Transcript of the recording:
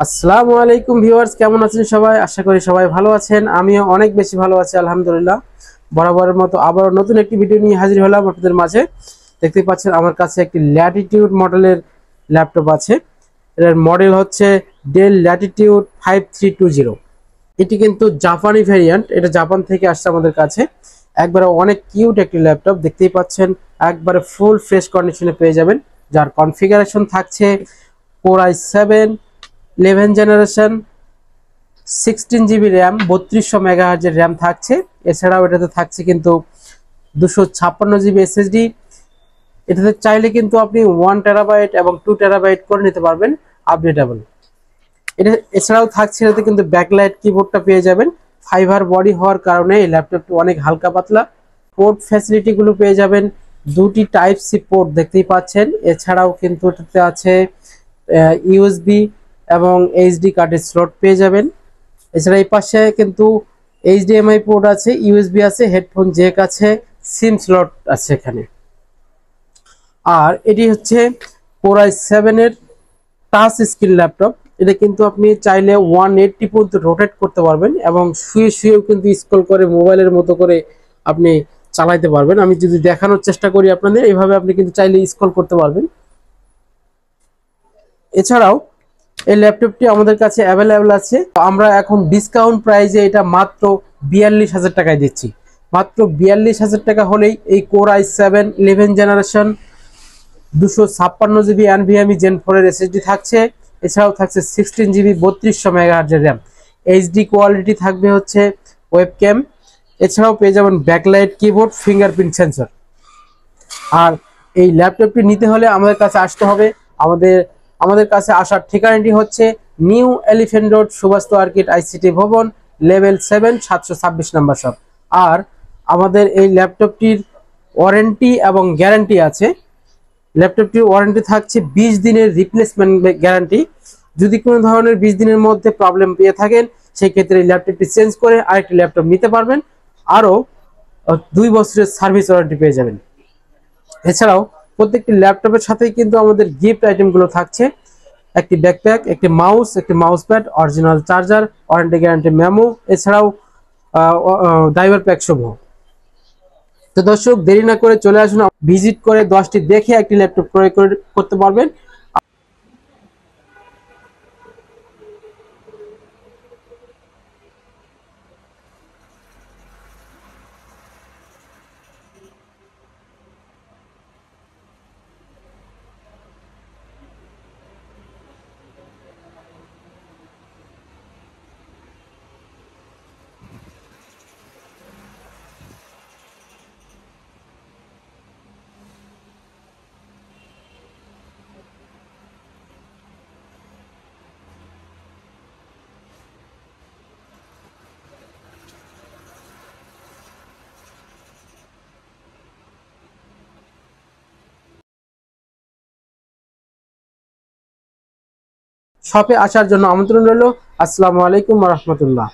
আসসালামু আলাইকুম ভিউয়ার্স, কেমন আছেন সবাই? আশা করি সবাই ভালো আছেন। আমিও অনেক বেশি ভালো আছি আলহামদুলিল্লাহ। বরাবরের মতো আবারও নতুন একটি ভিডিও নিয়ে হাজির হলাম আপনাদের মাঝে। দেখতে পাচ্ছেন আমার কাছে একটি ল্যাটিটিউড মডেলের ল্যাপটপ আছে। এর মডেল হচ্ছে ডেল ল্যাটিটিউড 5320। এটি কিন্তু জাপানি ভেরিয়েন্ট, এটা জাপান থেকে আসছে আমাদের কাছে। একবারে অনেক কিউট একটি ল্যাপটপ, দেখতেই পাচ্ছেন একবারে ফুল ফ্রেশ কন্ডিশনে পেয়ে যাবেন। যার কনফিগারেশন থাকছে core i7 11 generation, 16 GB RAM, 3200 মেগাহার্জের র্যাম থাকছে। এছাড়াও এটাতে থাকছে কিন্তু 256 জিবি এসএসডি। এটাতে চাইলে কিন্তু আপনি 1 টেরাবাইট এবং 2 টেরাবাইট করে নিতে পারবেন, আপডেটেবল। এটা এছাড়াও থাকছে এটাতে কিন্তু ব্যাকলাইট কিবোর্ডটা পেয়ে যাবেন। ফাইবার বডি হওয়ার কারণে এই ল্যাপটপটি অনেক হালকা পাতলা। পোর্ট ফ্যাসিলিটি গুলো পেয়ে যাবেন, দুটি টাইপ সি পোর্ট দেখতেই পাচ্ছেন। এছাড়াও কিন্তু এটাতে আছে ইউএসবি এবং এইচডি কার্ডের স্লট পেয়ে যাবেন। এছাড়া এই পাশে কিন্তু এইচডিএমআই পোর্ট আছে, ইউএসবি আছে, হেডফোন জ্যাক আছে, সিম স্লট আছে এখানে। আর এটি হচ্ছে কোর i7 এর টাচ স্ক্রিন ল্যাপটপ। এটা কিন্তু আপনি চাইলে 180 পর্যন্ত রোটেট করতে পারবেন এবং শুয়ে শুয়েও কিন্তু স্ক্রল করে মোবাইলের মতো করে আপনি চালাইতে পারবেন। আমি যদি দেখানোর চেষ্টা করি আপনাদের, এইভাবে আপনি কিন্তু চাইলে স্ক্রল করতে পারবেন। এছাড়াও এই ল্যাপটপটি আমাদের কাছে অ্যাভেলেবেল আছে। আমরা এখন ডিসকাউন্ট প্রাইসে এটা মাত্র 42,000 টাকায় দিচ্ছি। মাত্র 42,000 টাকা হলেই এই core i7 11 generation 256 GB NVMe gen 4 এর এসএসডি থাকছে। এছাড়াও থাকছে 16 জিবি 3200 মেগাহার্জের র্যাম। এইচডি কোয়ালিটি থাকবে হচ্ছে ওয়েবক্যাম। এছাড়াও পেয়ে যাবেন ব্যাকলাইট কিবোর্ড, ফিঙ্গারপ্রিন্ট সেন্সর। আর এই ল্যাপটপটি নিতে হলে আমাদের কাছে আসতে হবে। আমাদের আমাদের কাছে আসার ঠিকানাটি হচ্ছে new elephant road, Subhash আর্কিট ICT ভবন, লেভেল 7, 726 নম্বর শপ। আর আমাদের এই ল্যাপটপটির ওয়ারেন্টি এবং গ্যারান্টি আছে। ল্যাপটপটির ওয়ারেন্টি থাকছে 20 দিনের রিপ্লেসমেন্ট গ্যারান্টি। যদি কোনো ধরনের 20 দিনের মধ্যে প্রবলেম পেয়ে থাকেন, সেই ক্ষেত্রে এই ল্যাপটপটি চেঞ্জ করে আরেকটি ল্যাপটপ নিতে পারবেন। আরও 2 বছরের সার্ভিস ওয়ারেন্টি পেয়ে যাবেন। এছাড়াও প্রত্যেকটি ল্যাপটপের সাথেই কিন্তু আমাদের গিফট আইটেমগুলো থাকছে: একটি ব্যাকপ্যাক, একটি মাউস, একটি mouse pad, original charger, warranty guarantee memo, এছাড়াও ড্রাইভার প্যাক সমূহ। তো দর্শক, দেরি না করে চলে আসুন, ভিজিট করে 10টি দেখে একটি ল্যাপটপ ক্রয় করতে পারবেন। শপে আসার জন্য আমন্ত্রণ রইল। আসসালামু আলাইকুম ওয়া রাহমাতুল্লাহ।